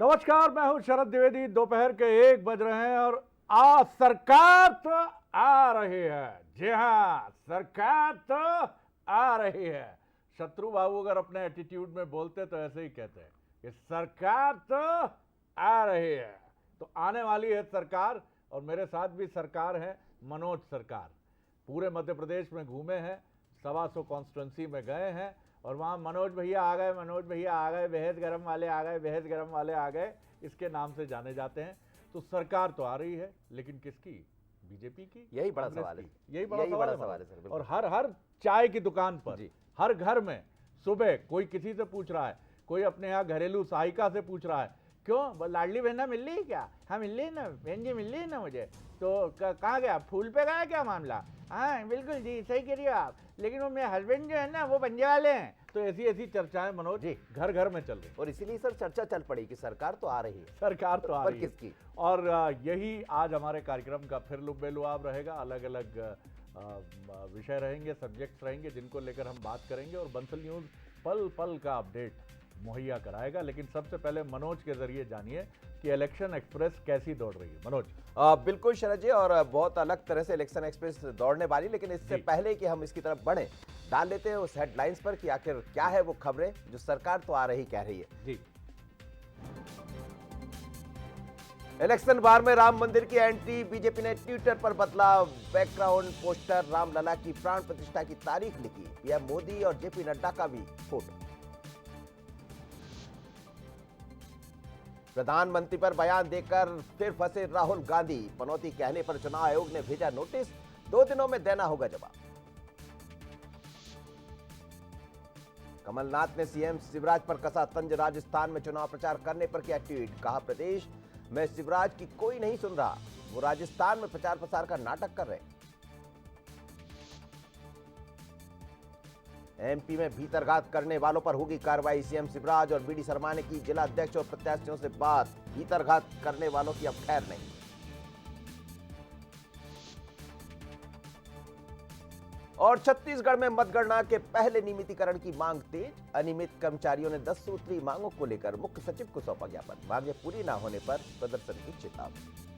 नमस्कार, मैं हूं शरद द्विवेदी। दोपहर के 1 बज रहे हैं और सरकार तो आ रही है। जी हाँ, सरकार तो आ रही है। शत्रु बाबू अगर अपने एटीट्यूड में बोलते तो ऐसे ही कहते हैं कि सरकार तो आ रही है। तो आने वाली है सरकार, और मेरे साथ भी सरकार है मनोज सरकार। पूरे मध्य प्रदेश में घूमे हैं, 125 कॉन्स्टिट्यूंसी में गए हैं और वहाँ मनोज भैया आ गए, मनोज भैया आ गए, बेहद गरम वाले आ गए, बेहद गरम वाले आ गए, इसके नाम से जाने जाते हैं। तो सरकार तो आ रही है, लेकिन किसकी? बीजेपी की? यही बड़ा सवाल है। यही बड़ा सवाल है सर। और हर चाय की दुकान पर, हर घर में सुबह कोई किसी से पूछ रहा है, कोई अपने यहाँ घरेलू सहायिका से पूछ रहा है, क्यों लाडली बहना मिल रही है क्या? हाँ मिल रही है ना बहन जी, मिल रही है ना मुझे। तो कहाँ गया, फूल पे गया क्या मामला? हाँ बिल्कुल जी, सही कह रही हो आप, लेकिन वो मेरे हस्बैंड जो है ना वो पंजे वाले हैं। तो ऐसी ऐसी चर्चाएं मनोज जी घर घर में चल रही, और इसीलिए सर चर्चा चल पड़ी कि सरकार तो आ रही है। सरकार तो आ रही है किसकी? और यही आज हमारे कार्यक्रम का फिर लुब्बेलुआब रहेगा। अलग अलग विषय रहेंगे, सब्जेक्ट्स रहेंगे जिनको लेकर हम बात करेंगे और बंसल न्यूज पल पल का अपडेट मुहैया कराएगा। लेकिन सबसे पहले मनोज के जरिए जानिए कि इलेक्शन एक्सप्रेस कैसी दौड़ रही है। मनोज। बिल्कुल शरद जी, और बहुत अलग तरह से इलेक्शन एक्सप्रेस दौड़ने वाली। लेकिन इससे पहले कि हम इसकी तरफ बढ़े, डाल लेते हैं उस हेडलाइंस पर कि आखिर क्या है वो खबरें जो सरकार तो आ रही कह रही है। जी। इलेक्शन बार में राम मंदिर की एंट्री, बीजेपी ने ट्विटर पर बदला बैकग्राउंड पोस्टर, रामलला की प्राण प्रतिष्ठा की तारीख लिखी, पीएम मोदी और जेपी नड्डा का भी फोटो। प्रधानमंत्री पर बयान देकर फिर फंसे राहुल गांधी, पनौती कहने पर चुनाव आयोग ने भेजा नोटिस, 2 दिनों में देना होगा जवाब। कमलनाथ ने सीएम शिवराज पर कसा तंज, राजस्थान में चुनाव प्रचार करने पर किया ट्वीट, कहा प्रदेश में शिवराज की कोई नहीं सुन रहा, वो राजस्थान में प्रचार प्रसार का नाटक कर रहे हैं। एमपी में भीतरघात करने वालों पर होगी कार्रवाई, सीएम शिवराज और बीडी शर्मा ने की जिला अध्यक्ष और प्रत्याशियों से बात, भीतरघात करने वालों की अब खैर नहीं। और छत्तीसगढ़ में मतगणना के पहले नियमितीकरण की मांग तेज, अनियमित कर्मचारियों ने 10 सूत्री मांगों को लेकर मुख्य सचिव को सौंपा ज्ञापन, मांगे पूरी न होने पर प्रदर्शन की चेतावनी।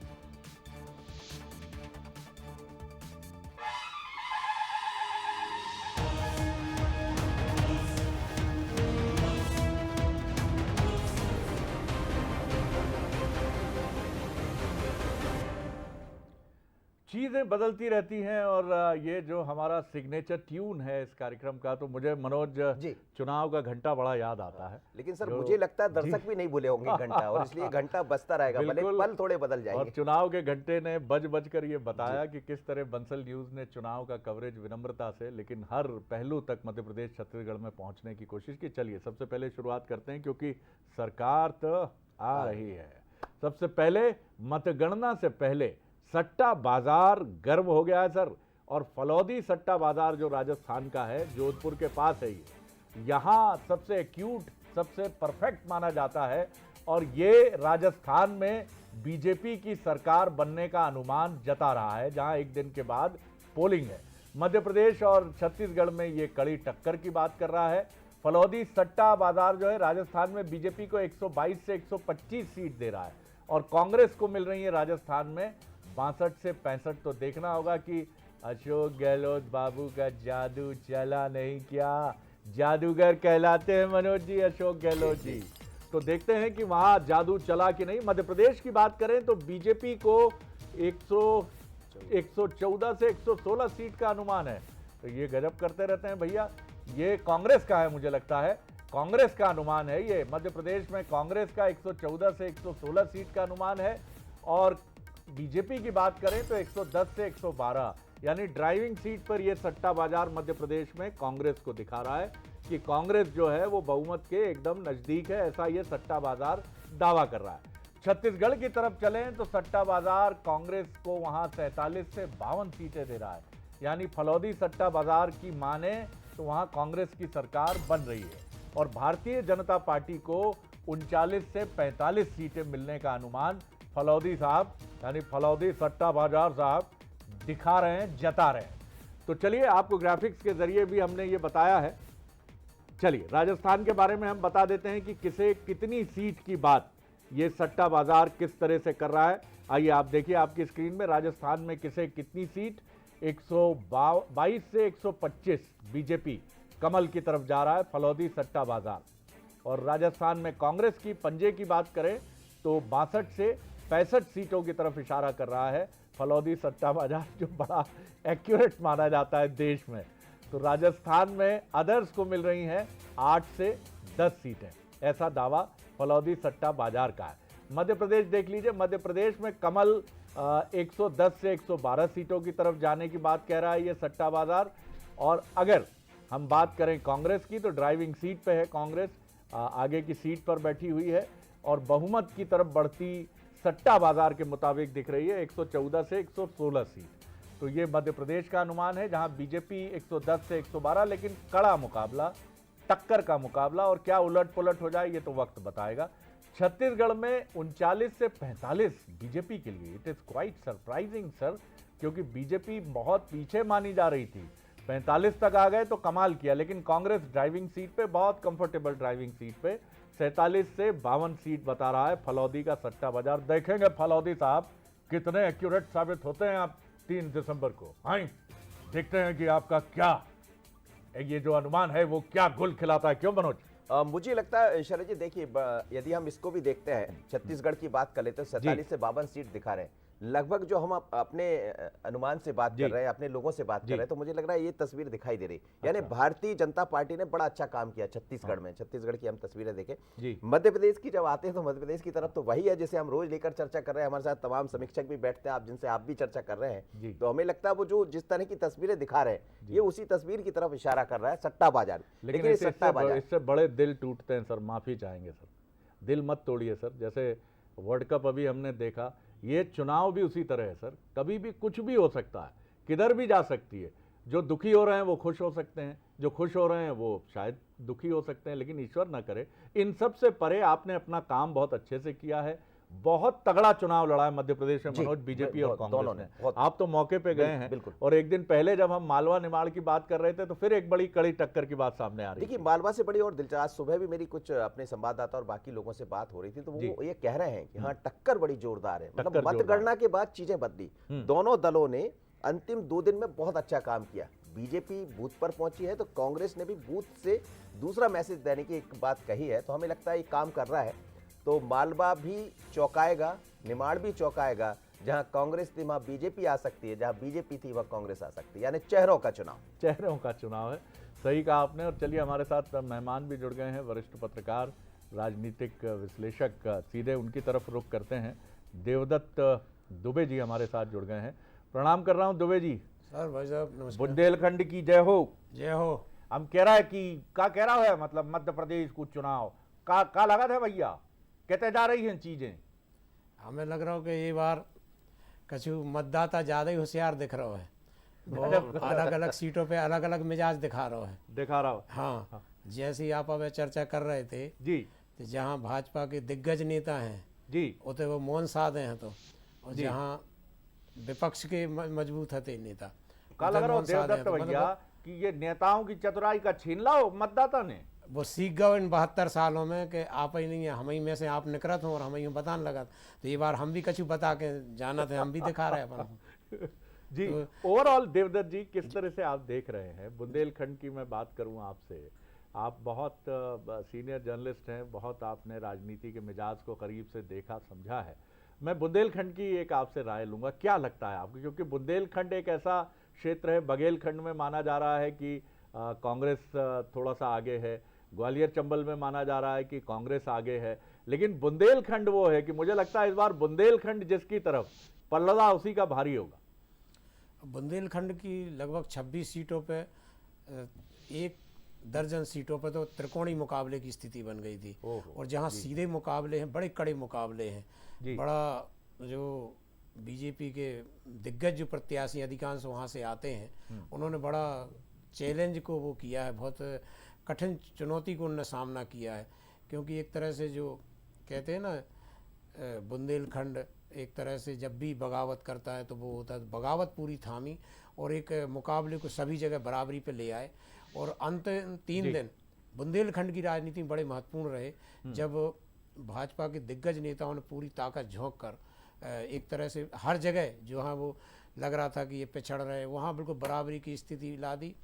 चीज़ें बदलती रहती हैं और ये जो हमारा सिग्नेचर ट्यून है इस कार्यक्रम का, तो मुझे मनोज चुनाव का घंटा बड़ा याद आता है। लेकिन सर मुझे लगता है दर्शक भी नहीं भूले होंगे घंटा, और इसलिए घंटा बजता रहेगा, भले पल थोड़े बदल जाएंगे। और चुनाव के घंटे ने बज कर ये बताया कि किस तरह बंसल न्यूज ने चुनाव का कवरेज विनम्रता से लेकिन हर पहलू तक मध्य प्रदेश छत्तीसगढ़ में पहुंचने की कोशिश की। चलिए सबसे पहले शुरुआत करते हैं, क्योंकि सरकार तो आ रही है। सबसे पहले मतगणना से पहले सट्टा बाजार गर्म हो गया है सर, और फलौदी सट्टा बाजार जो राजस्थान का है, जोधपुर के पास है, ये यहाँ सबसे एक्यूट, सबसे परफेक्ट माना जाता है। और ये राजस्थान में बीजेपी की सरकार बनने का अनुमान जता रहा है, जहाँ 1 दिन के बाद पोलिंग है। मध्य प्रदेश और छत्तीसगढ़ में ये कड़ी टक्कर की बात कर रहा है। फलौदी सट्टा बाजार जो है राजस्थान में बीजेपी को 122 से 125 सीट दे रहा है और कांग्रेस को मिल रही है राजस्थान में 62 से 65। तो देखना होगा कि अशोक गहलोत बाबू का जादू चला नहीं क्या? जादूगर कहलाते हैं मनोज जी अशोक गहलोत जी। तो देखते हैं कि वहां जादू चला कि नहीं। मध्य प्रदेश की बात करें तो बीजेपी को 114 से 116 सीट का अनुमान है। तो ये गजब करते रहते हैं भैया। ये कांग्रेस का है, मुझे लगता है कांग्रेस का अनुमान है ये। मध्य प्रदेश में कांग्रेस का 114 से 116 सीट का अनुमान है और बीजेपी की बात करें तो 110 से 112, यानी ड्राइविंग सीट पर यह सट्टा बाजार मध्य प्रदेश में कांग्रेस को दिखा रहा है कि कांग्रेस जो है वो बहुमत के एकदम नजदीक है, ऐसा ये सट्टा बाजार दावा कर रहा है। छत्तीसगढ़ की तरफ चलें तो सट्टा बाजार कांग्रेस को वहां 47 से 52 सीटें दे रहा है, यानी फलौदी सट्टा बाजार की माने तो वहां कांग्रेस की सरकार बन रही है और भारतीय जनता पार्टी को 39 से 45 सीटें मिलने का अनुमान फलौदी साहब, यानी फलौदी सट्टा बाजार साहब दिखा रहे हैं, जता रहे हैं। तो चलिए आपको ग्राफिक्स के जरिए भी हमने ये बताया है। चलिए राजस्थान के बारे में हम बता देते हैं कि किसे कितनी सीट की बात ये सट्टा बाजार किस तरह से कर रहा है। आइए आप देखिए आपकी स्क्रीन में, राजस्थान में किसे कितनी सीट, 122 से 125 बीजेपी कमल की तरफ जा रहा है फलौदी सट्टा बाजार। और राजस्थान में कांग्रेस की पंजे की बात करें तो 62 से 65 सीटों की तरफ इशारा कर रहा है फलौदी सट्टा बाजार, जो बड़ा एक्यूरेट माना जाता है देश में। तो राजस्थान में अदर्स को मिल रही हैं 8 से 10 सीटें, ऐसा दावा फलौदी सट्टा बाजार का है। मध्य प्रदेश देख लीजिए, मध्य प्रदेश में कमल 110 से 112 सीटों की तरफ जाने की बात कह रहा है ये सट्टा बाजार। और अगर हम बात करें कांग्रेस की तो ड्राइविंग सीट पे है कांग्रेस, आगे की सीट पर बैठी हुई है और बहुमत की तरफ बढ़ती सट्टा बाजार के मुताबिक दिख रही है 114 से 116 सीट। तो ये मध्य प्रदेश का अनुमान है जहां बीजेपी 110 से 112, लेकिन कड़ा मुकाबला, टक्कर का मुकाबला, और क्या उलट पुलट हो जाए ये तो वक्त बताएगा। छत्तीसगढ़ में 39 से 45 बीजेपी के लिए, it is quite surprising sir, क्योंकि बीजेपी बहुत पीछे मानी जा रही थी। 45 तक आ गए तो कमाल किया, लेकिन कांग्रेस ड्राइविंग सीट पे, बहुत कंफर्टेबल ड्राइविंग सीट पे 47 से 52 सीट बता रहा है फलौदी का सट्टा बाजार। देखेंगे फलौदी साहब कितने एक्यूरेट साबित होते हैं आप 3 दिसंबर को। हाँ, देखते हैं कि आपका क्या ये जो अनुमान है वो क्या गुल खिलाता है, क्यों मनोज? मुझे लगता है शरद जी, देखिए यदि हम इसको भी देखते हैं, छत्तीसगढ़ की बात कर लेते हैं, 47 से 52 सीट दिखा रहे हैं लगभग। जो हम अपने अनुमान से बात कर रहे हैं, अपने लोगों से बात कर रहे हैं, तो मुझे लग रहा है ये तस्वीर दिखाई दे रही है। यानी भारतीय जनता पार्टी ने बड़ा अच्छा काम किया छत्तीसगढ़ में। छत्तीसगढ़ की हम तस्वीरें देखें, मध्य प्रदेश की जब आते हैं तो मध्य प्रदेश की तरफ तो वही है जिसे हम रोज लेकर चर्चा कर रहे हैं। हमारे साथ तमाम समीक्षक भी बैठते हैं, आप जिनसे आप भी चर्चा कर रहे हैं, तो हमें लगता है वो जो जिस तरह की तस्वीरें दिखा रहे हैं ये उसी तस्वीर की तरफ इशारा कर रहा है, सट्टा बाजार। लेकिन इससे बड़े दिल टूटते हैं सर, माफी चाहेंगे सर, दिल मत तोड़िए सर। जैसे वर्ल्ड कप अभी हमने देखा, ये चुनाव भी उसी तरह है सर, कभी भी कुछ भी हो सकता है, किधर भी जा सकती है। जो दुखी हो रहे हैं वो खुश हो सकते हैं, जो खुश हो रहे हैं वो शायद दुखी हो सकते हैं, लेकिन ईश्वर ना करे। इन सब से परे आपने अपना काम बहुत अच्छे से किया है, बहुत तगड़ा चुनाव लड़ा है मध्य प्रदेश में मनोज, बीजेपी और कांग्रेस ने। आप तो मौके पे गए हैं, और एक दिन पहले जब हम मालवा निमाड़ की बात कर रहे थे तो फिर एक बड़ी कड़ी टक्कर की बात सामने आ रही है। देखिए मालवा से बड़ी और दिलचस्प, आज सुबह भी मेरी कुछ अपने संवाददाता और बाकी लोगों से बात हो रही थी, तो वो ये कह रहे हैं कि हाँ टक्कर बड़ी जोरदार है। मतलब मतगणना के बाद चीजें बदली, दोनों दलों ने अंतिम 2 दिन में बहुत अच्छा काम किया। बीजेपी बूथ पर पहुंची है तो कांग्रेस ने भी बूथ से दूसरा मैसेज देने की एक बात कही है, तो हमें लगता है ये काम कर रहा है। तो मालवा भी चौंकाएगा, निमाड़ भी चौंकाएगा, जहां कांग्रेस थी वहां बीजेपी आ सकती है, जहां बीजेपी थी वहां कांग्रेस आ सकती है। यानी चेहरों का चुनाव है। सही कहा आपने। और चलिए हमारे साथ मेहमान भी जुड़ गए हैं, वरिष्ठ पत्रकार, राजनीतिक विश्लेषक, सीधे उनकी तरफ रुख करते हैं। देवदत्त दुबे जी हमारे साथ जुड़ गए हैं, प्रणाम कर रहा हूं दुबे जी। सर भाई साहब नमस्कार। बुंदेलखंड की जय हो। जय हो। हम कह रहा है कि क्या कह रहा है, मतलब मध्य प्रदेश को चुनाव का लगा था भैया, कहते जा रही हैं चीजें। हमें लग रहा हो कि ये बार कछु मतदाता ज्यादा ही होशियार दिख रहा है, वो अलग अलग सीटों पे अलग अलग मिजाज दिखा रहा है। हाँ, जैसी आप अब चर्चा कर रहे थे जी, तो जहाँ भाजपा के दिग्गज नेता हैं जी, उते वो मौन साधे हैं, तो और जहाँ विपक्ष के मजबूत हते नेता, का लग रहा हो देवदत्त भैया कि ये नेताओं की चतुराई का छीन लाओ मतदाता ने। वो सीख गए इन 72 सालों में कि आप ही नहीं है, हम ही में से आप निकलत हो और हम ही बताने लगा। तो ये बार हम भी कछु बता के जाना थे, हम भी दिखा रहे हैं अपन जी। ओवरऑल देवदत्त जी किस तरह से आप देख रहे हैं बुंदेलखंड की? मैं बात करूं आपसे, आप बहुत सीनियर जर्नलिस्ट हैं, बहुत आपने राजनीति के मिजाज को करीब से देखा समझा है। मैं बुंदेलखंड की एक आपसे राय लूंगा, क्या लगता है आपको? क्योंकि बुंदेलखंड एक ऐसा क्षेत्र है, बघेलखंड में माना जा रहा है कि कांग्रेस थोड़ा सा आगे है, ग्वालियर चंबल में माना जा रहा है कि कांग्रेस आगे है, लेकिन बुंदेलखंड वो है कि मुझे लगता है इस बार बुंदेलखंड जिसकी तरफ पल्ला उसी का भारी होगा। बुंदेलखंड की लगभग 26 सीटों पे 1 दर्जन सीटों पे तो त्रिकोणीय मुकाबले की स्थिति बन गई थी, और जहां सीधे मुकाबले हैं, बड़े कड़े मुकाबले हैं, बड़ा जो बीजेपी के दिग्गज जो प्रत्याशी अधिकांश वहां से आते हैं, उन्होंने बड़ा चैलेंज को वो किया है, बहुत कठिन चुनौती को उन्होंने सामना किया है। क्योंकि एक तरह से जो कहते हैं ना, बुंदेलखंड एक तरह से जब भी बगावत करता है तो वो होता है, बगावत पूरी थामी और एक मुकाबले को सभी जगह बराबरी पे ले आए। और अंत 3 दिन बुंदेलखंड की राजनीति में बड़े महत्वपूर्ण रहे, जब भाजपा के दिग्गज नेताओं ने पूरी ताकत झोंक कर एक तरह से हर जगह जहाँ वो लग रहा था कि ये पिछड़ रहे, वहाँ बिल्कुल बराबरी की स्थिति ला दी।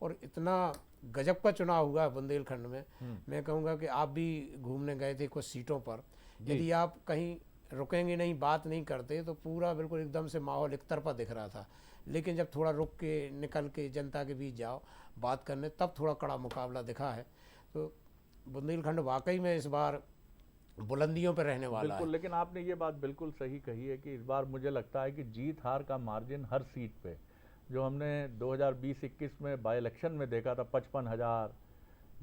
और इतना गजब का चुनाव हुआ है बुंदेलखंड में। मैं कहूँगा कि आप भी घूमने गए थे कुछ सीटों पर, यदि आप कहीं रुकेंगे नहीं, बात नहीं करते, तो पूरा बिल्कुल एकदम से माहौल एक तरफा दिख रहा था। लेकिन जब थोड़ा रुक के निकल के जनता के बीच जाओ बात करने, तब थोड़ा कड़ा मुकाबला दिखा है। तो बुंदेलखंड वाकई में इस बार बुलंदियों पर रहने वाला बिल्कुल है। लेकिन आपने ये बात बिल्कुल सही कही है कि इस बार मुझे लगता है कि जीत हार का मार्जिन हर सीट पे, जो हमने 2020-21 में बाई इलेक्शन में देखा था 55,000,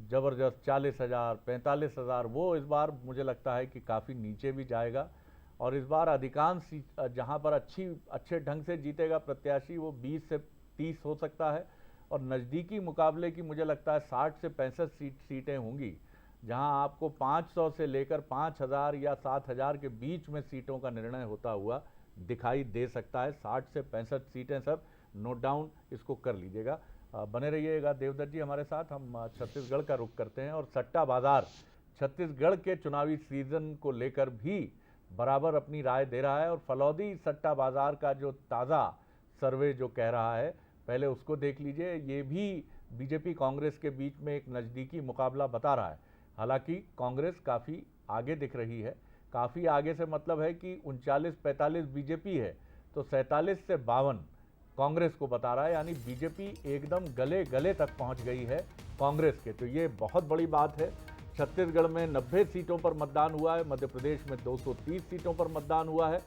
जबरदस्त 40,000, 45,000, वो इस बार मुझे लगता है कि काफ़ी नीचे भी जाएगा। और इस बार अधिकांश सीट जहाँ पर अच्छे ढंग से जीतेगा प्रत्याशी, वो 20 से 30 हो सकता है। और नज़दीकी मुकाबले की मुझे लगता है 60 से 65 सीटें होंगी, जहां आपको 500 से लेकर 5,000 या 7,000 के बीच में सीटों का निर्णय होता हुआ दिखाई दे सकता है। 60 से 65 सीटें, सब नोट डाउन इसको कर लीजिएगा। बने रहिएगा देवदत्त जी हमारे साथ। हम छत्तीसगढ़ का रुख करते हैं और सट्टा बाजार छत्तीसगढ़ के चुनावी सीजन को लेकर भी बराबर अपनी राय दे रहा है। और फलौदी सट्टा बाजार का जो ताज़ा सर्वे जो कह रहा है, पहले उसको देख लीजिए। ये भी बीजेपी कांग्रेस के बीच में एक नज़दीकी मुकाबला बता रहा है। हालांकि कांग्रेस काफ़ी आगे दिख रही है। काफ़ी आगे से मतलब है कि 39-45 बीजेपी है, तो 47 से 52 कांग्रेस को बता रहा है। यानी बीजेपी एकदम गले गले तक पहुंच गई है कांग्रेस के। तो ये बहुत बड़ी बात है। छत्तीसगढ़ में 90 सीटों पर मतदान हुआ है, मध्य प्रदेश में 230 सीटों पर मतदान हुआ है।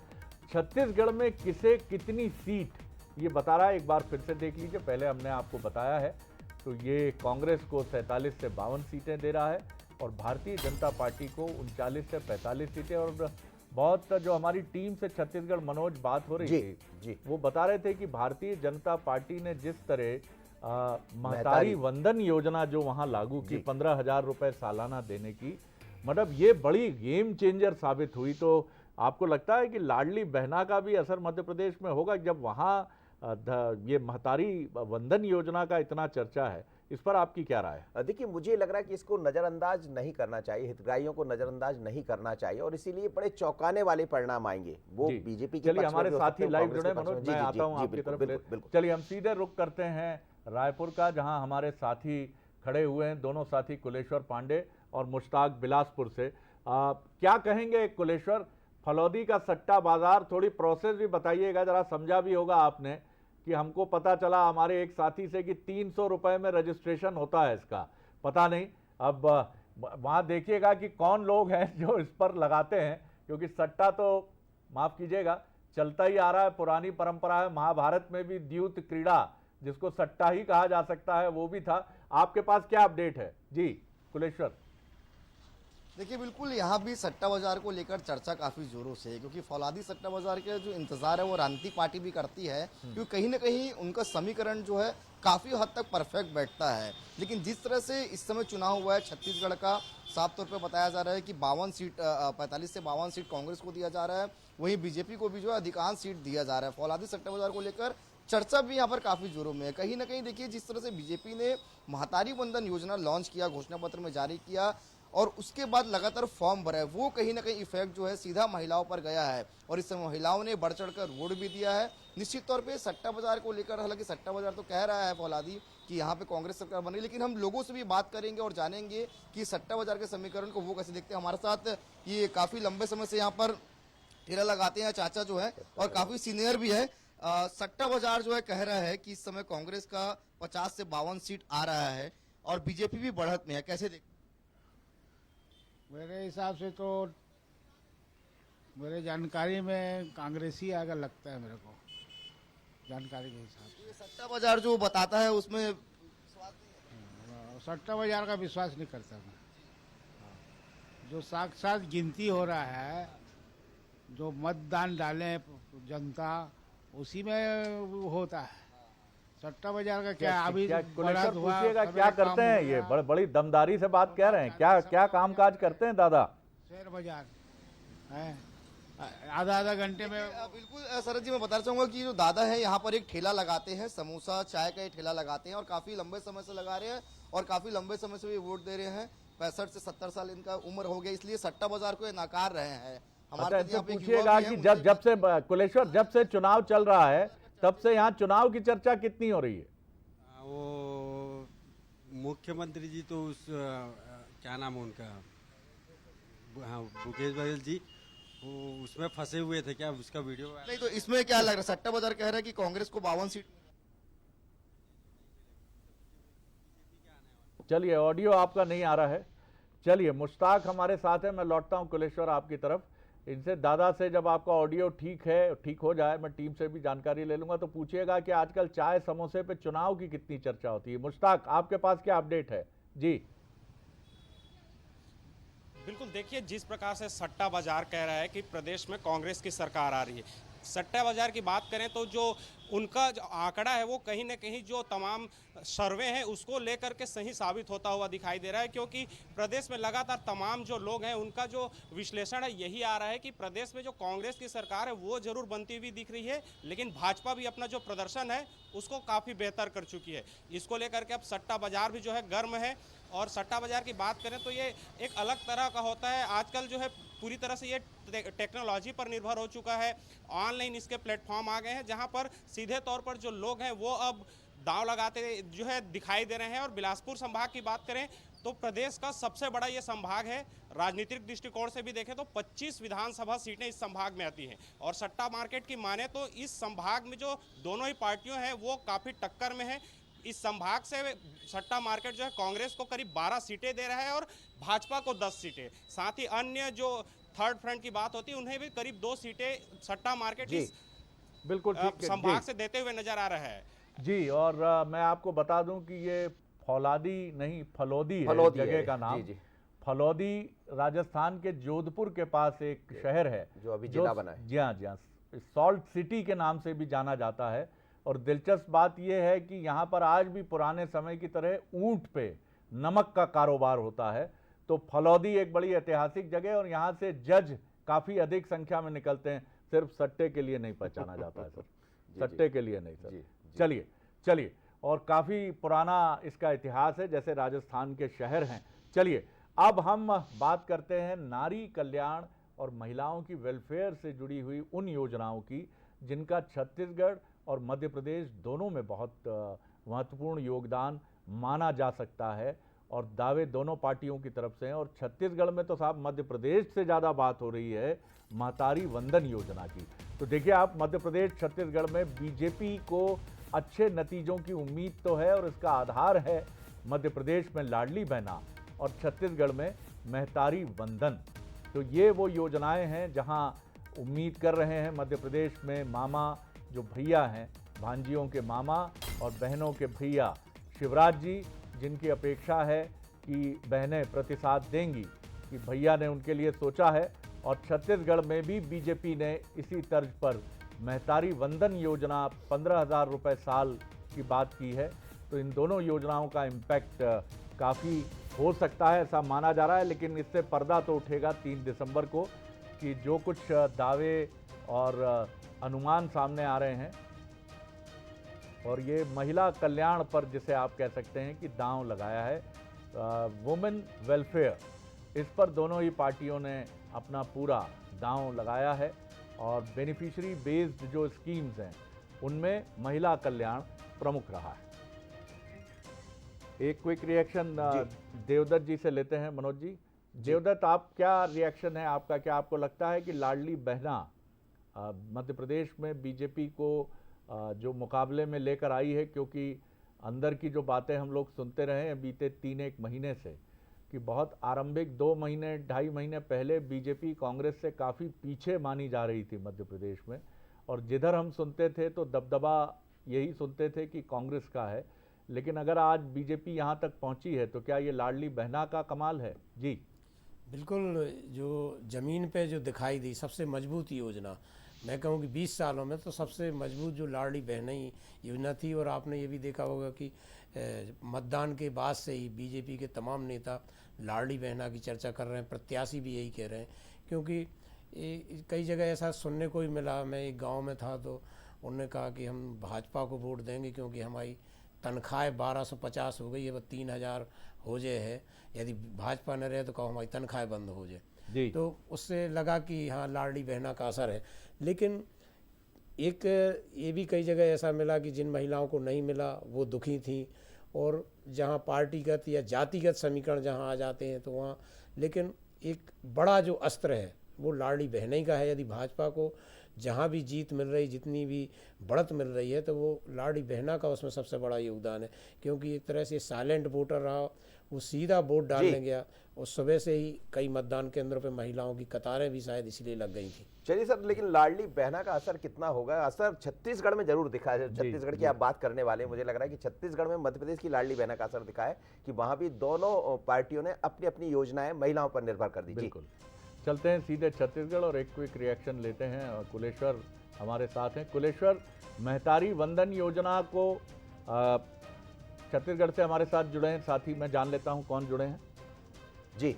छत्तीसगढ़ में किसे कितनी सीट ये बता रहा है, एक बार फिर से देख लीजिए। पहले हमने आपको बताया है, तो ये कांग्रेस को 47 से 52 सीटें दे रहा है और भारतीय जनता पार्टी को 39 से 45 सीटें। और बहुत जो हमारी टीम से छत्तीसगढ़ मनोज बात हो रही थी, वो बता रहे थे कि भारतीय जनता पार्टी ने जिस तरह महतारी वंदन योजना जो वहां लागू की, 15,000 रुपए सालाना देने की, मतलब ये बड़ी गेम चेंजर साबित हुई। तो आपको लगता है कि लाडली बहना का भी असर मध्य प्रदेश में होगा, जब वहां ये महतारी वंदन योजना का इतना चर्चा है? इस पर आपकी क्या राय है? देखिए, मुझे लग रहा है कि इसको नजरअंदाज नहीं करना चाहिए, हितग्राहियों को नजरअंदाज नहीं करना चाहिए, और इसीलिए बड़े चौंकाने वाले परिणाम आएंगे। वो बीजेपी के चलिए हमारे साथी लाइव जुड़े, मनोज मैं आता हूं आपकी तरफ। चलिए हम सीधे रुख करते हैं रायपुर का, जहां हमारे साथी खड़े हुए हैं, दोनों साथी कुलेश्वर पांडे और मुश्ताक बिलासपुर से। क्या कहेंगे कुलेश्वर, फलौदी का सट्टा बाजार, थोड़ी प्रोसेस भी बताइएगा, जरा समझा भी होगा आपने कि हमको पता चला हमारे एक साथी से कि 300 रुपए में रजिस्ट्रेशन होता है इसका, पता नहीं। अब वहाँ देखिएगा कि कौन लोग हैं जो इस पर लगाते हैं, क्योंकि सट्टा तो माफ़ कीजिएगा चलता ही आ रहा है, पुरानी परंपरा है। महाभारत में भी द्यूत क्रीड़ा, जिसको सट्टा ही कहा जा सकता है, वो भी था। आपके पास क्या अपडेट है जी कुलेश्वर? देखिए, बिल्कुल यहाँ भी सट्टा बाजार को लेकर चर्चा काफी जोरों से है, क्योंकि फौलादी सट्टा बाजार के जो इंतजार है वो राजनीतिक पार्टी भी करती है, क्योंकि कहीं ना कहीं उनका समीकरण जो है काफी हद तक परफेक्ट बैठता है। लेकिन जिस तरह से इस समय चुनाव हुआ है छत्तीसगढ़ का, साफ तौर पर बताया जा रहा है कि 52 सीट 45 से 52 सीट कांग्रेस को दिया जा रहा है, वहीं बीजेपी को भी जो है अधिकांश सीट दिया जा रहा है। फौलादी सट्टा बाजार को लेकर चर्चा भी यहाँ पर काफी जोरों में है। कहीं ना कहीं देखिए, जिस तरह से बीजेपी ने महतारी वंदन योजना लॉन्च किया, घोषणा पत्र में जारी किया, और उसके बाद लगातार फॉर्म भरा है, वो कहीं ना कहीं इफेक्ट जो है सीधा महिलाओं पर गया है, और इस समय महिलाओं ने बढ़ चढ़कर वोट भी दिया है। निश्चित तौर पे सट्टा बाजार को लेकर, हालांकि सट्टा बाजार तो कह रहा है फौलादी कि यहाँ पे कांग्रेस सरकार बन रही, लेकिन हम लोगों से भी बात करेंगे और जानेंगे कि सट्टा बाजार के समीकरण को वो कैसे देखते हैं। हमारे साथ ये काफी लंबे समय से यहाँ पर ठेला लगाते हैं चाचा जो है, और काफी सीनियर भी है। सट्टा बाजार जो है कह रहा है कि इस समय कांग्रेस का 50 से 52 सीट आ रहा है और बीजेपी भी बढ़त में है, कैसे देख? मेरे हिसाब से तो मेरे जानकारी में कांग्रेसी आगे लगता है, मेरे को जानकारी के हिसाब से। ये सट्टा बाजार जो बताता है उसमें सट्टा बाजार का विश्वास नहीं करता मैं। जो साक्षात गिनती हो रहा है, जो मतदान डाले जनता, उसी में होता है। सट्टा बाजार का क्या अभी पूछिएगा क्या करते हैं ये? बड़ी दमदारी से बात कह रहे हैं। क्या कामकाज करते हैं दादा? शेयर बाजार है, आधा घंटे में। बिल्कुल शरद जी, मैं बताना चाहूंगा कि जो दादा है यहाँ पर एक ठेला लगाते हैं, समोसा चाय का एक ठेला लगाते हैं, और काफी लंबे समय से लगा रहे हैं और काफी लंबे समय से भी वोट दे रहे हैं। 65 से 70 साल इनका उम्र हो गया, इसलिए सट्टा बाजार को ये नकार रहे हैं। अच्छा, साथ इनसे यहाँ पे एक युवा पूछिएगा भी है, कि उनसे जब से कुलेश्वर, जब से चुनाव चल रहा है तब से यहाँ चुनाव की चर्चा कितनी हो रही है? वो मुख्यमंत्री जी तो उस क्या नाम है उनका, हाँ, भूपेश बघेल जी, वो उसमें फंसे हुए थे क्या, उसका वीडियो नहीं, तो इसमें क्या लग रहा है? सट्टा बाजार कह रहा है कि कांग्रेस को 52 सीट। चलिए, ऑडियो आपका नहीं आ रहा है। चलिए, मुश्ताक हमारे साथ है, मैं लौटता हूं कुलेश्वर आपकी तरफ। इनसे, दादा से जब आपका ऑडियो ठीक हो जाए, मैं टीम से भी जानकारी ले लूंगा, तो पूछिएगा कि आजकल चाय समोसे पे चुनाव की कितनी चर्चा होती है। मुश्ताक, आपके पास क्या अपडेट है? जी बिल्कुल, देखिए जिस प्रकार से सट्टा बाजार कह रहा है कि प्रदेश में कांग्रेस की सरकार आ रही है, सट्टा बाजार की बात करें तो जो उनका जो आंकड़ा है वो कहीं ना कहीं जो तमाम सर्वे हैं उसको लेकर के सही साबित होता हुआ दिखाई दे रहा है, क्योंकि प्रदेश में लगातार तमाम जो लोग हैं उनका जो विश्लेषण है यही आ रहा है कि प्रदेश में जो कांग्रेस की सरकार है वो जरूर बनती हुई दिख रही है, लेकिन भाजपा भी अपना जो प्रदर्शन है उसको काफ़ी बेहतर कर चुकी है। इसको लेकर के अब सट्टा बाजार भी जो है गर्म है। और सट्टा बाजार की बात करें तो ये एक अलग तरह का होता है। आजकल जो है पूरी तरह से ये टेक्नोलॉजी पर निर्भर हो चुका है। ऑनलाइन इसके प्लेटफॉर्म आ गए हैं जहां पर सीधे तौर पर जो लोग हैं वो अब दांव लगाते जो है दिखाई दे रहे हैं। और बिलासपुर संभाग की बात करें तो प्रदेश का सबसे बड़ा ये संभाग है। राजनीतिक दृष्टिकोण से भी देखें तो 25 विधानसभा सीटें इस संभाग में आती हैं। और सट्टा मार्केट की माने तो इस संभाग में जो दोनों ही पार्टियों हैं वो काफ़ी टक्कर में है। इस संभाग से सट्टा मार्केट जो है कांग्रेस को करीब 12 सीटें दे रहा है और भाजपा को 10 सीटें। साथ ही अन्य जो थर्ड फ्रंट की बात होती है उन्हें भी करीब 2 सीटें सट्टा मार्केट इस बिल्कुल ठीक है, संभाग से देते हुए नजर आ रहा है जी। और मैं आपको बता दूं कि ये फौलादी नहीं, फलौदी है जगह का नाम। जी। फलौदी राजस्थान के जोधपुर के पास एक शहर है जो अभी जिला बना है। जी हाँ, सॉल्ट सिटी के नाम से भी जाना जाता है। और दिलचस्प बात यह है कि यहाँ पर आज भी पुराने समय की तरह ऊंट पे नमक का कारोबार होता है। तो फलौदी एक बड़ी ऐतिहासिक जगह, और यहाँ से जज काफ़ी अधिक संख्या में निकलते हैं। सिर्फ सट्टे के लिए नहीं पहचाना जाता है सर, सट्टे के लिए नहीं सर। चलिए, और काफ़ी पुराना इसका इतिहास है, जैसे राजस्थान के शहर हैं। चलिए, अब हम बात करते हैं नारी कल्याण और महिलाओं की वेलफेयर से जुड़ी हुई उन योजनाओं की जिनका छत्तीसगढ़ और मध्य प्रदेश दोनों में बहुत महत्वपूर्ण योगदान माना जा सकता है। और दावे दोनों पार्टियों की तरफ से हैं। और छत्तीसगढ़ में तो साहब मध्य प्रदेश से ज़्यादा बात हो रही है महतारी वंदन योजना की। तो देखिए आप, मध्य प्रदेश छत्तीसगढ़ में बीजेपी को अच्छे नतीजों की उम्मीद तो है, और इसका आधार है मध्य प्रदेश में लाडली बहना और छत्तीसगढ़ में महतारी वंदन। तो ये वो योजनाएं हैं जहां उम्मीद कर रहे हैं मध्य प्रदेश में मामा जो भैया हैं, भांजियों के मामा और बहनों के भैया शिवराज जी, जिनकी अपेक्षा है कि बहनें प्रतिसाद देंगी कि भैया ने उनके लिए सोचा है। और छत्तीसगढ़ में भी बीजेपी ने इसी तर्ज पर महतारी वंदन योजना 15,000 रुपये साल की बात की है। तो इन दोनों योजनाओं का इम्पैक्ट काफ़ी हो सकता है, ऐसा माना जा रहा है। लेकिन इससे पर्दा तो उठेगा 3 दिसंबर को कि जो कुछ दावे और अनुमान सामने आ रहे हैं, और ये महिला कल्याण पर जिसे आप कह सकते हैं कि दांव लगाया है, वुमेन वेलफेयर, इस पर दोनों ही पार्टियों ने अपना पूरा दांव लगाया है। और बेनिफिशियरी बेस्ड जो स्कीम्स हैं उनमें महिला कल्याण प्रमुख रहा है। एक क्विक रिएक्शन देवदत्त जी से लेते हैं। मनोज जी, देवदत्त, आप क्या रिएक्शन है आपका? क्या आपको लगता है कि लाडली बहना मध्य प्रदेश में बीजेपी को जो मुकाबले में लेकर आई है? क्योंकि अंदर की जो बातें हम लोग सुनते रहे हैं बीते 3-1 महीने से कि बहुत आरंभिक 2 महीने 2.5 महीने पहले बीजेपी कांग्रेस से काफ़ी पीछे मानी जा रही थी मध्य प्रदेश में, और जिधर हम सुनते थे तो दबदबा यही सुनते थे कि कांग्रेस का है। लेकिन अगर आज बीजेपी यहाँ तक पहुँची है तो क्या ये लाडली बहना का कमाल है? जी बिल्कुल, जो ज़मीन पे जो दिखाई दी सबसे मजबूत योजना, मैं कहूँ कि 20 सालों में तो सबसे मजबूत जो लाडली बहना ही योजना थी। और आपने ये भी देखा होगा कि मतदान के बाद से ही बीजेपी के तमाम नेता लाडली बहना की चर्चा कर रहे हैं, प्रत्याशी भी यही कह रहे हैं। क्योंकि कई जगह ऐसा सुनने को ही मिला, मैं एक गांव में था तो उन्होंने कहा कि हम भाजपा को वोट देंगे क्योंकि हमारी तनख्वाह 1250 हो गई है, वो 3,000 हो जाए है, यदि भाजपा न रहे तो कहो हमारी तनख्वाह बंद हो जाए। जी। तो उससे लगा कि हाँ लाडली बहना का असर है। लेकिन एक ये भी कई जगह ऐसा मिला कि जिन महिलाओं को नहीं मिला वो दुखी थी, और जहाँ पार्टीगत या जातिगत समीकरण जहाँ आ जाते हैं तो वहाँ, लेकिन एक बड़ा जो अस्त्र है वो लाडली बहना ही का है। यदि भाजपा को जहाँ भी जीत मिल रही, जितनी भी बढ़त मिल रही है, तो वो लाडली बहना का उसमें सबसे बड़ा योगदान है। क्योंकि एक तरह से साइलेंट वोटर रहा, वो सीधा वोट डालने गया, और सुबह से ही कई मतदान केंद्रों पे महिलाओं की कतारें भी शायद इसलिए लग गई थी। चलिए सर, लेकिन लाडली बहना का असर कितना होगा? असर छत्तीसगढ़ में जरूर दिखा है। छत्तीसगढ़ की आप बात करने वाले हैं, मुझे लग रहा है कि छत्तीसगढ़ में मध्य प्रदेश की लाडली बहना का असर दिखा है कि वहां भी दोनों पार्टियों ने अपनी अपनी योजनाएं महिलाओं पर निर्भर कर दी। बिल्कुल। चलते हैं सीधे छत्तीसगढ़ और एक क्विक रिएक्शन लेते हैं। कुलेश्वर हमारे साथ हैं। कुलेश्वर, महतारी वंदन योजना को छत्तीसगढ़ से हमारे साथ जुड़े हैं साथी, मैं जान लेता हूं कौन जुड़े हैं। जी,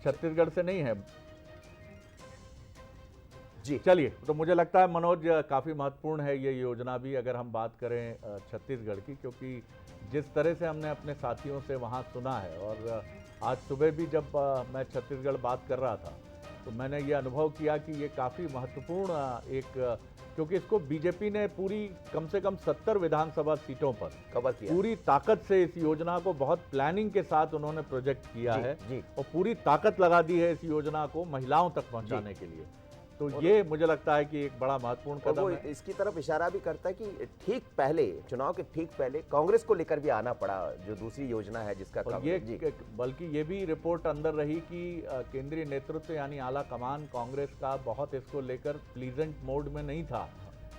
छत्तीसगढ़ से नहीं है जी, चलिए, तो मुझे लगता है मनोज काफ़ी महत्वपूर्ण है ये योजना भी, अगर हम बात करें छत्तीसगढ़ की, क्योंकि जिस तरह से हमने अपने साथियों से वहाँ सुना है, और आज सुबह भी जब मैं छत्तीसगढ़ बात कर रहा था तो मैंने ये अनुभव किया कि ये काफ़ी महत्वपूर्ण एक, क्योंकि इसको बीजेपी ने पूरी कम से कम 70 विधानसभा सीटों पर कवर किया। पूरी ताकत से इस योजना को बहुत प्लानिंग के साथ उन्होंने प्रोजेक्ट किया है, और पूरी ताकत लगा दी है इस योजना को महिलाओं तक पहुंचाने के लिए। तो ये मुझे लगता है कि एक बड़ा महत्वपूर्ण कदम है। इसकी तरफ इशारा भी करता है कि ठीक पहले, चुनाव के ठीक पहले कांग्रेस को लेकर भी आना पड़ा, जो दूसरी योजना है जिसका और ये बल्कि ये भी रिपोर्ट अंदर रही कि केंद्रीय नेतृत्व यानी आला कमान कांग्रेस का बहुत इसको लेकर प्लीजेंट मोड में नहीं था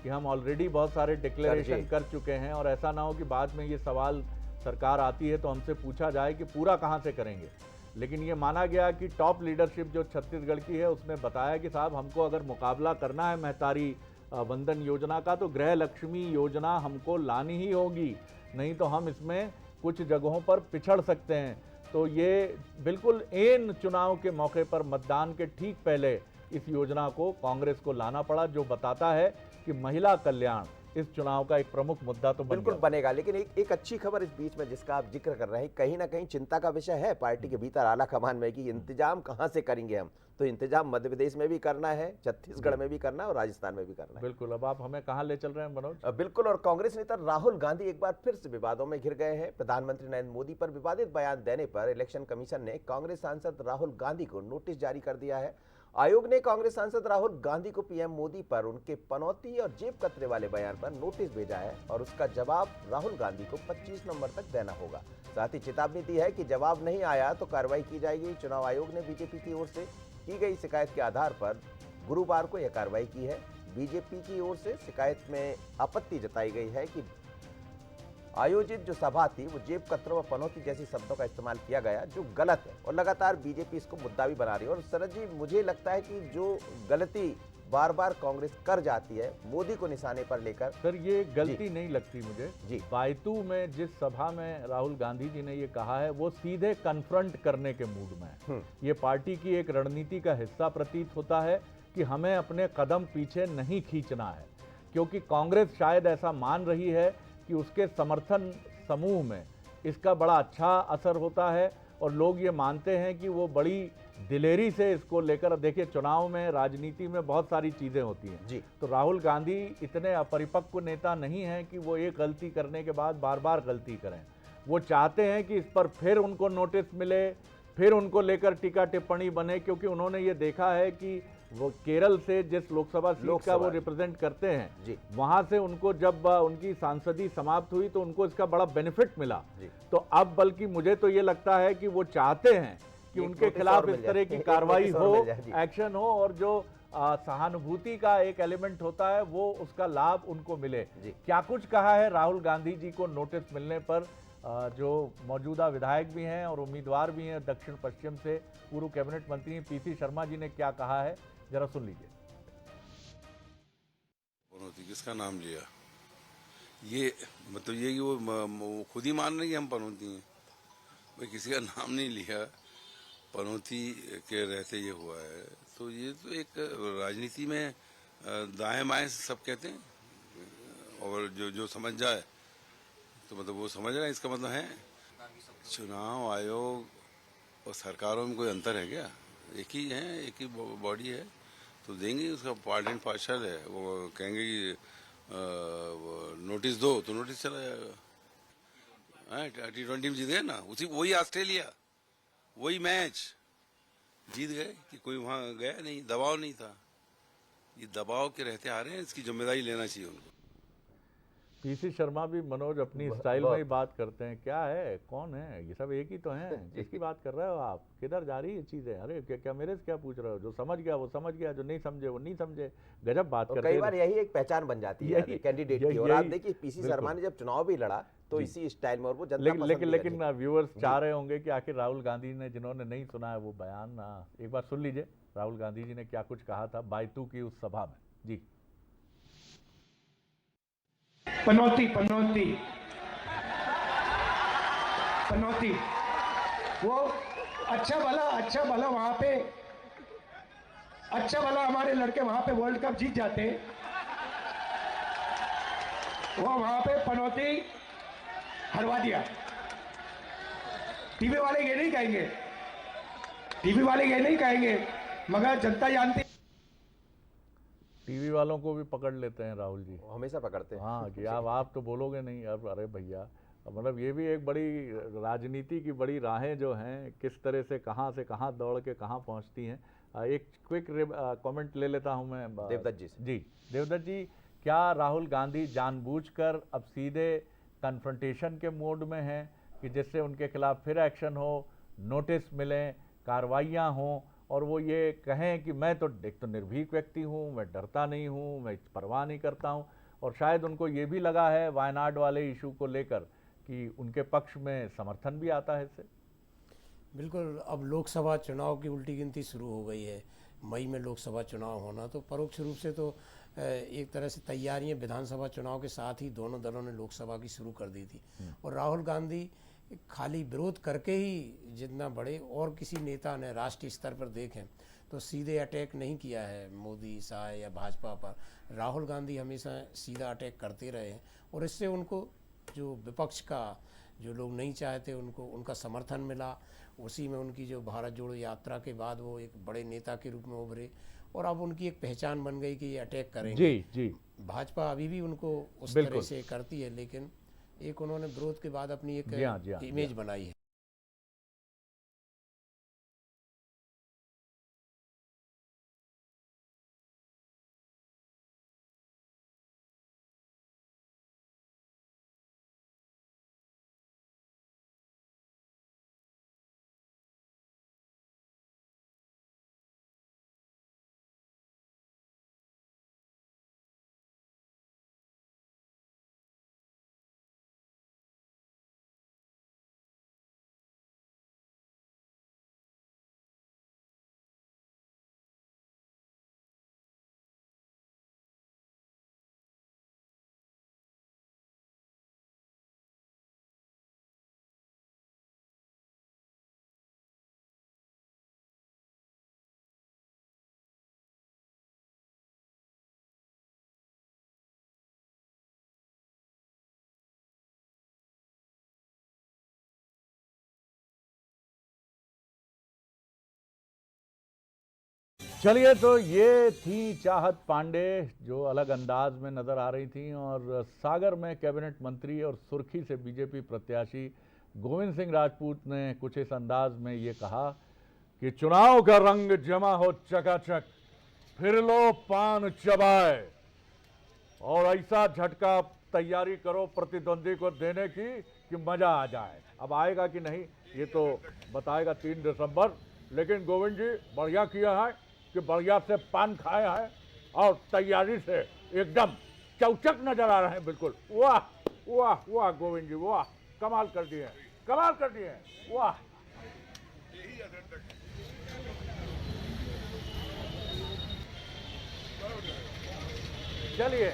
कि हम ऑलरेडी बहुत सारे डिक्लेरेशन कर चुके हैं, और ऐसा ना हो कि बाद में ये सवाल सरकार आती है तो हमसे पूछा जाए कि पूरा कहाँ से करेंगे। लेकिन ये माना गया कि टॉप लीडरशिप जो छत्तीसगढ़ की है उसने बताया कि साहब हमको अगर मुकाबला करना है महतारी वंदन योजना का तो गृह लक्ष्मी योजना हमको लानी ही होगी, नहीं तो हम इसमें कुछ जगहों पर पिछड़ सकते हैं। तो ये बिल्कुल ऐन चुनाव के मौके पर मतदान के ठीक पहले इस योजना को कांग्रेस को लाना पड़ा, जो बताता है कि महिला कल्याण इस चुनाव का एक प्रमुख मुद्दा तो बिल्कुल बनेगा। लेकिन एक अच्छी खबर इस बीच में जिसका आप जिक्र कर रहे हैं, कहीं ना कहीं चिंता का विषय है पार्टी के भीतर आला कमान में कि इंतजाम कहां से करेंगे हम। तो इंतजाम मध्य प्रदेश में भी करना है, छत्तीसगढ़ में भी करना है और राजस्थान में भी करना है। बिल्कुल। अब आप हमें कहां ले चल रहे हैं मनोज? बिल्कुल। और कांग्रेस नेता राहुल गांधी एक बार फिर से विवादों में घिर गए हैं। प्रधानमंत्री नरेंद्र मोदी पर विवादित बयान देने पर इलेक्शन कमीशन ने कांग्रेस सांसद राहुल गांधी को नोटिस जारी कर दिया है। आयोग ने कांग्रेस सांसद राहुल गांधी को पीएम मोदी पर उनके पनौती और जेब कतरे वाले बयान पर नोटिस भेजा है, और उसका जवाब राहुल गांधी को 25 नवंबर तक देना होगा। साथ ही चेतावनी दी है कि जवाब नहीं आया तो कार्रवाई की जाएगी। चुनाव आयोग ने बीजेपी की ओर से की गई शिकायत के आधार पर गुरुवार को यह कार्रवाई की है। बीजेपी की ओर से शिकायत में आपत्ति जताई गई है कि आयोजित जो सभा थी वो जेब कतरों व पनौती जैसी शब्दों का इस्तेमाल किया गया, जो गलत है, और लगातार बीजेपी इसको मुद्दा भी बना रही है। और शरद जी, मुझे लगता है कि जो गलती बार बार कांग्रेस कर जाती है मोदी को निशाने पर लेकर, सर ये गलती नहीं लगती मुझे जी। बायतू में जिस सभा में राहुल गांधी जी ने ये कहा है वो सीधे कन्फ्रंट करने के मूड में है। ये पार्टी की एक रणनीति का हिस्सा प्रतीत होता है कि हमें अपने कदम पीछे नहीं खींचना है, क्योंकि कांग्रेस शायद ऐसा मान रही है कि उसके समर्थन समूह में इसका बड़ा अच्छा असर होता है, और लोग ये मानते हैं कि वो बड़ी दिलेरी से इसको लेकर, देखिए चुनाव में राजनीति में बहुत सारी चीज़ें होती हैं जी। तो राहुल गांधी इतने अपरिपक्व नेता नहीं हैं कि वो एक गलती करने के बाद बार बार गलती करें। वो चाहते हैं कि इस पर फिर उनको नोटिस मिले, फिर उनको लेकर टीका टिप्पणी बने, क्योंकि उन्होंने ये देखा है कि वो केरल से जिस लोकसभा सीट का वो रिप्रेजेंट करते हैं जी। वहां से उनको जब उनकी सांसदी समाप्त हुई तो उनको इसका बड़ा बेनिफिट मिला। तो अब बल्कि मुझे तो ये लगता है कि वो चाहते हैं कि उनके खिलाफ इस तरह की कार्रवाई हो, एक्शन हो, और जो सहानुभूति का एक एलिमेंट होता है वो उसका लाभ उनको मिले। क्या कुछ कहा है राहुल गांधी जी को नोटिस मिलने पर जो मौजूदा विधायक भी हैं और उम्मीदवार भी हैं दक्षिण पश्चिम से, पूर्व कैबिनेट मंत्री पीसी शर्मा जी ने क्या कहा है, जरा सुन लीजिए। पनौती किसका नाम लिया? ये मतलब ये कि वो खुद ही मान रहे कि हम पनौती हैं, भाई किसी का नाम नहीं लिया, पनौती के रहते ये हुआ है। तो ये तो एक राजनीति में दाएं बाएं सब कहते हैं, और जो समझ जाए तो मतलब वो समझ रहा है, इसका मतलब है चुनाव आयोग और सरकारों में कोई अंतर है क्या? एक ही है, एक ही बॉडी है, तो देंगे। उसका पार्लियामेंट पार्षद है, वो कहेंगे कि नोटिस दो तो नोटिस चला जाएगा। T20 में जीत गए ना, उसी वही ऑस्ट्रेलिया, वही मैच जीत गए कि कोई वहां गया नहीं, दबाव नहीं था। ये दबाव के रहते आ रहे हैं, इसकी जिम्मेदारी लेना चाहिए उनको। पीसी शर्मा भी मनोज अपनी स्टाइल में ही बात करते हैं। क्या है, कौन है, ये सब एक ही तो हैं। किसकी बात कर रहे हो आप, किधर जा रही है चीजें? अरे क्या मेरे से क्या पूछ रहे हो? जो समझ गया वो समझ गया, जो नहीं समझे वो नहीं समझे। गजब बात करते हैं। कई बार यही एक पहचान बन जाती है कैंडिडेट की। और आप देखिए पीसी शर्मा ने जब चुनाव भी लड़ा तो इसी स्टाइल में, और वो जनता पसंद भी लेकिन व्यूअर्स चाह रहे होंगे कि आखिर राहुल गांधी ने, जिन्होंने नहीं सुना है वो बयान, एक बार सुन लीजिए राहुल गांधी जी ने क्या कुछ कहा था बायतू की उस सभा में। जी, पनौती पनौती पनौती, वो अच्छा भला वहां पे, अच्छा भला हमारे लड़के वहां पे वर्ल्ड कप जीत जाते, वो वहां पे पनौती हरवा दिया। टीवी वाले ये नहीं कहेंगे, टीवी वाले ये नहीं कहेंगे, मगर जनता जानती। टीवी वालों को भी पकड़ लेते हैं राहुल जी, हमेशा पकड़ते हैं। हाँ, कि आप तो बोलोगे नहीं। अब अरे भैया, मतलब ये भी एक बड़ी राजनीति की बड़ी राहें जो हैं, किस तरह से कहाँ दौड़ के कहाँ पहुंचती हैं। एक क्विक कमेंट ले लेता हूं मैं देवदत्त जी से। जी, देवदत्त जी, क्या राहुल गांधी जानबूझकर अब सीधे कन्फ्रंटेशन के मोड में हैं कि जिससे उनके खिलाफ फिर एक्शन हो, नोटिस मिलें, कार्रवाइयाँ हों, और वो ये कहें कि मैं तो एक तो निर्भीक व्यक्ति हूँ, मैं डरता नहीं हूँ, मैं परवाह नहीं करता हूँ। और शायद उनको ये भी लगा है वायनाड वाले इशू को लेकर कि उनके पक्ष में समर्थन भी आता है इससे। बिल्कुल, अब लोकसभा चुनाव की उल्टी गिनती शुरू हो गई है। मई में लोकसभा चुनाव होना, तो परोक्ष रूप से तो एक तरह से तैयारियां विधानसभा चुनाव के साथ ही दोनों दलों ने लोकसभा की शुरू कर दी थी। और राहुल गांधी खाली विरोध करके ही जितना बड़े और किसी नेता ने राष्ट्रीय स्तर पर देखें तो सीधे अटैक नहीं किया है मोदी, शाह या भाजपा पर। राहुल गांधी हमेशा सीधा अटैक करते रहे हैं, और इससे उनको जो विपक्ष का, जो लोग नहीं चाहते उनको, उनका समर्थन मिला। उसी में उनकी जो भारत जोड़ो यात्रा के बाद वो एक बड़े नेता के रूप में उभरे, और अब उनकी एक पहचान बन गई कि ये अटैक करेंगे। जी जी, भाजपा अभी भी उनको उस तरह से करती है, लेकिन एक उन्होंने विरोध के बाद अपनी एक इमेज बनाई है। चलिए, तो ये थी चाहत पांडे जो अलग अंदाज में नजर आ रही थी, और सागर में कैबिनेट मंत्री और सुर्खी से बीजेपी प्रत्याशी गोविंद सिंह राजपूत ने कुछ इस अंदाज में ये कहा कि चुनाव का रंग जमा हो चकाचक, फिर लो पान चबाए, और ऐसा झटका तैयारी करो प्रतिद्वंदी को देने की कि मजा आ जाए। अब आएगा कि नहीं ये तो बताएगा 3 दिसंबर। लेकिन गोविंद जी बढ़िया किया है कि बढ़िया से पान खाए हैं और तैयारी से एकदम चौचक नजर आ रहे हैं। बिल्कुल वाह वाह वाह गोविंद जी, वाह, कमाल कर दिए, कमाल कर दिए, वाह। चलिए,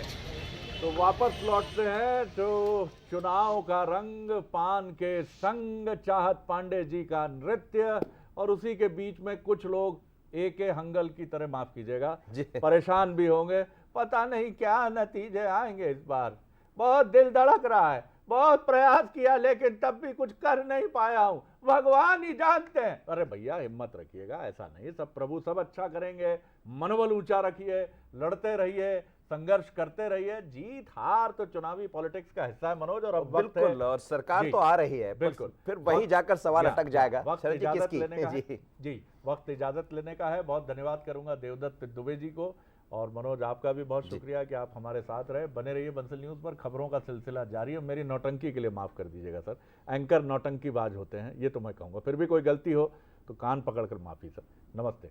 तो वापस लौटते हैं। तो चुनाव का रंग, पान के संग, चाहत पांडे जी का नृत्य, और उसी के बीच में कुछ लोग एके हंगल की तरह, माफ कीजिएगा, परेशान भी होंगे। पता नहीं क्या नतीजे आएंगे इस बार, बहुत दिल धड़क रहा है, बहुत प्रयास किया लेकिन तब भी कुछ कर नहीं पाया हूं, भगवान ही जानते हैं। अरे भैया हिम्मत रखिएगा, ऐसा नहीं, सब प्रभु सब अच्छा करेंगे, मनोबल ऊंचा रखिए, लड़ते रहिए, संघर्ष करते रहिए। जीत हार तो चुनावी पॉलिटिक्स का हिस्सा है मनोज, और अब वक्त है। बिल्कुल, और सरकार तो आ रही है, बिल्कुल, फिर वहीं जाकर सवाल अटक जाएगा। वक्त शरद जी, इजाजत किसकी? लेने का है। जी जी, वक्त इजाजत लेने का है। बहुत धन्यवाद करूंगा देवदत्त दुबे जी को, और मनोज आपका भी बहुत शुक्रिया कि आप हमारे साथ रहे। बने रहिए बंसल न्यूज पर, खबरों का सिलसिला जारी है। मेरी नौटंकी के लिए माफ कर दीजिएगा सर, एंकर नौटंकी बाज होते हैं, ये तो मैं कहूंगा। फिर भी कोई गलती हो तो कान पकड़कर माफी सर। नमस्ते।